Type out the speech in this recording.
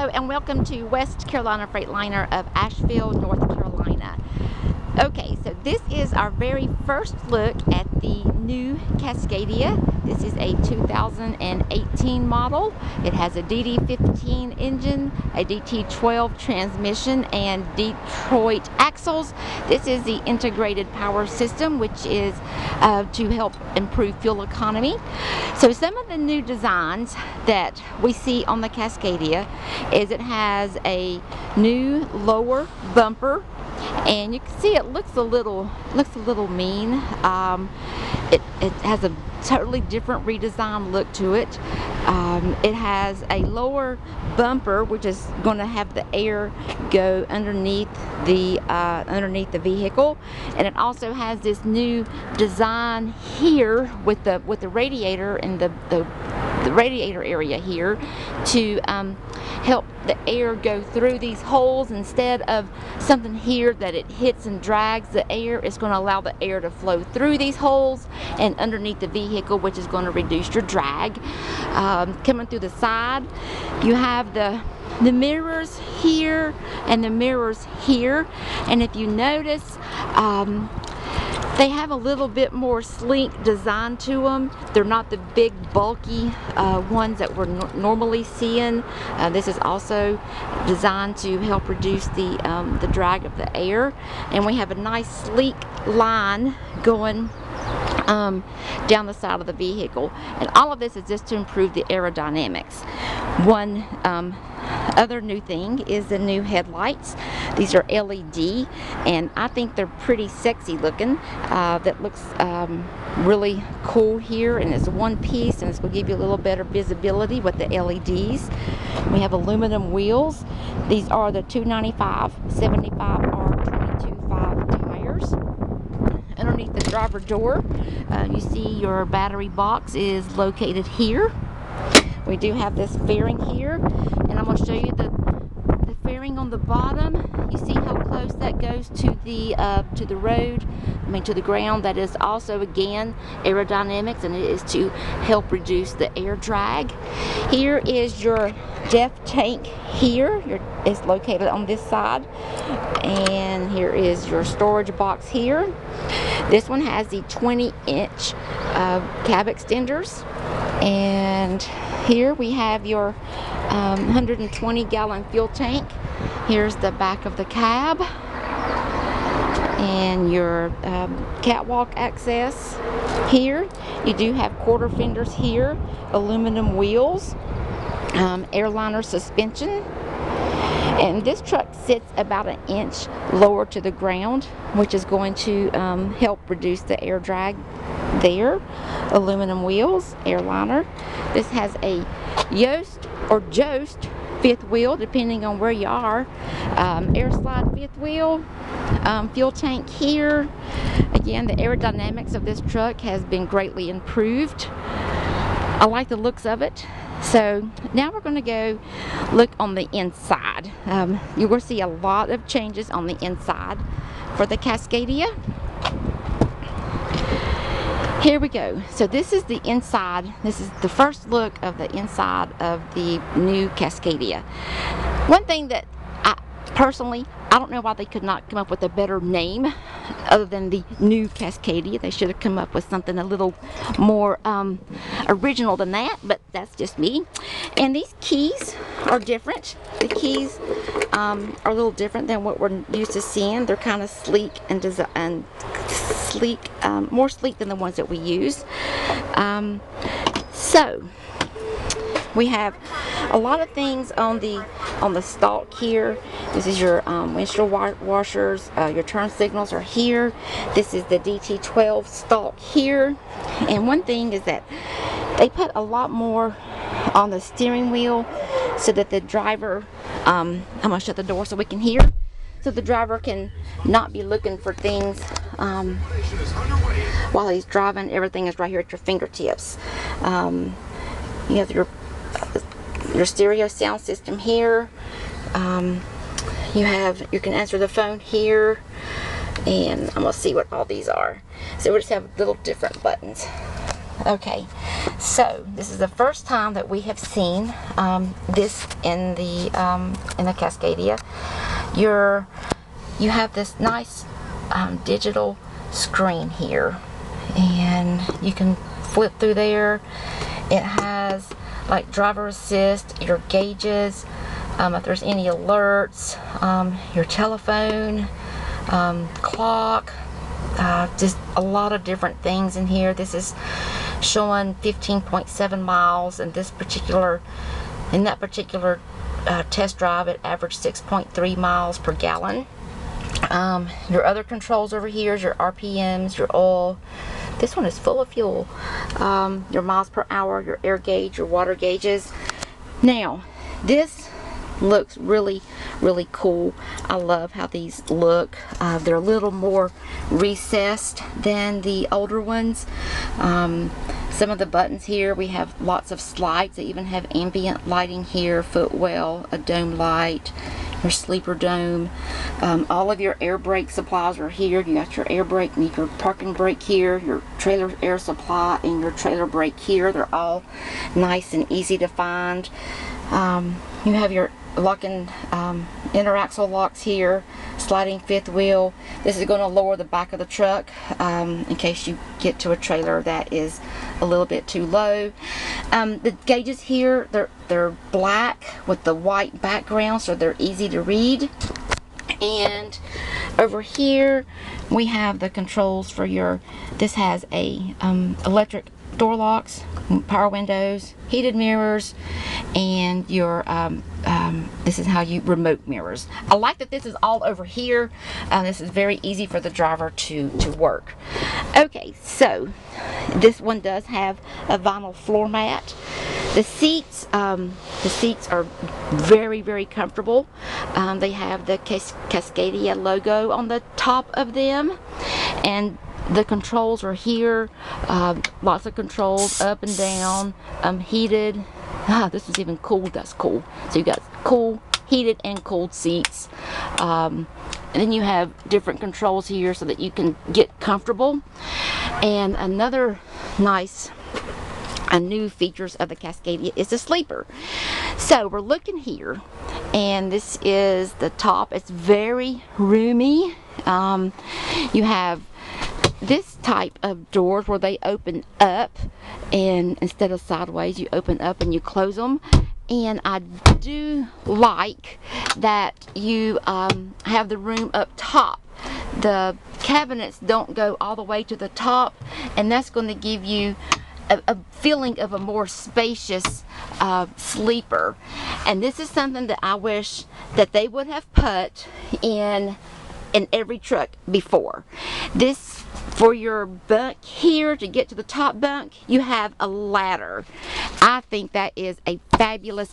Hello and welcome to West Carolina Freightliner of Asheville, North Carolina. Okay, so this is our very first look at the new Cascadia. This is a 2018 model. It has a DD15 engine, a DT12 transmission, and Detroit axles. This is the integrated power system, which is to help improve fuel economy. So some of the new designs that we see on the Cascadia is it has a new lower bumper, and you can see it looks a little mean. It has a totally different redesigned look to it. It has a lower bumper, which is going to have the air go underneath the vehicle, and it also has this new design here with the radiator and the radiator area here to help the air go through these holes. Instead of something here that it hits and drags the air, it's going to allow the air to flow through these holes and underneath the vehicle, which is going to reduce your drag. Coming through the side, you have the mirrors here and the mirrors here, and if you notice, they have a little bit more sleek design to them. They're not the big bulky ones that we're normally seeing. This is also designed to help reduce the drag of the air, and we have a nice sleek line going down the side of the vehicle, and all of this is just to improve the aerodynamics. One other new thing is the new headlights. These are LED, and I think they're pretty sexy looking. That looks really cool here, and it's one piece, and it's going to give you a little better visibility with the LEDs. We have aluminum wheels. These are the 295/75R 22.5 tires. Underneath the driver door, you see your battery box is located here. We do have this fairing here, and I'm going to show you the fairing on the bottom. You see how close that goes to the road, to the ground. That is also, again, aerodynamics, and it is to help reduce the air drag. Here is your depth tank here. It's located on this side, and here is your storage box here. This one has the 20-inch cab extenders, and here we have your 120-gallon fuel tank. Here's the back of the cab, and your catwalk access here. You do have quarter fenders here, aluminum wheels, airliner suspension, and this truck sits about an inch lower to the ground, which is going to help reduce the air drag there. Aluminum wheels, airliner. This has a Yoast or Jost fifth wheel, depending on where you are. Air slide fifth wheel. Fuel tank here. Again, the aerodynamics of this truck has been greatly improved. I like the looks of it. So now we're going to go look on the inside. You're going to see a lot of changes on the inside for the Cascadia. Here we go. So this is the inside. This is the first look of the inside of the new Cascadia. One thing that personally, I don't know why they could not come up with a better name other than the new Cascadia. They should have come up with something a little more original than that, but that's just me. And these keys are different. The keys are a little different than what we're used to seeing. They're kind of sleek and more sleek than the ones that we use. So we have a lot of things on the stalk here. This is your windshield washers. Your turn signals are here. This is the DT12 stalk here. And one thing is that they put a lot more on the steering wheel so that the driver, I'm going to shut the door so we can hear, so the driver can not be looking for things while he's driving. Everything is right here at your fingertips. You have your stereo sound system here. You can answer the phone here, and I'm gonna see what all these are. So we just have little different buttons. Okay, so this is the first time that we have seen this in the Cascadia. You have this nice digital screen here, and you can flip through there. It has like driver assist, your gauges, if there's any alerts, your telephone, clock, just a lot of different things in here. This is showing 15.7 miles, and in that particular test drive it averaged 6.3 miles per gallon. Your other controls over here is your RPMs, your oil. This one is full of fuel. Your miles per hour, your air gauge, your water gauges. Now, this looks really cool. I love how these look. They're a little more recessed than the older ones. Some of the buttons here, we have lots of slides. They even have ambient lighting here, footwell, a dome light, your sleeper dome. All of your air brake supplies are here. You got your air brake and your parking brake here, your trailer air supply and your trailer brake here. They're all nice and easy to find. You have your locking interaxle locks here, sliding fifth wheel. This is going to lower the back of the truck in case you get to a trailer that is a little bit too low. The gauges here, they're black with the white background, so they're easy to read. And over here we have the controls for this has a electric door locks, power windows, heated mirrors, and your this is how you remote mirrors. I like that this is all over here. This is very easy for the driver to work. Okay, so this one does have a vinyl floor mat. The seats are very comfortable. They have the Cascadia logo on the top of them, and the controls are here. Lots of controls up and down, heated. This is even cooled. That's cool. So you got cool, heated, and cooled seats. And then you have different controls here so that you can get comfortable. And another nice new features of the Cascadia is the sleeper. So we're looking here, and this is the top. It's very roomy. You have this type of doors where they open up, and instead of sideways you open up and you close them. And I do like that you have the room up top. The cabinets don't go all the way to the top, and that's going to give you a feeling of a more spacious sleeper. And this is something that I wish that they would have put in every truck before. This, for your bunk here to get to the top bunk, you have a ladder. I think that is a fabulous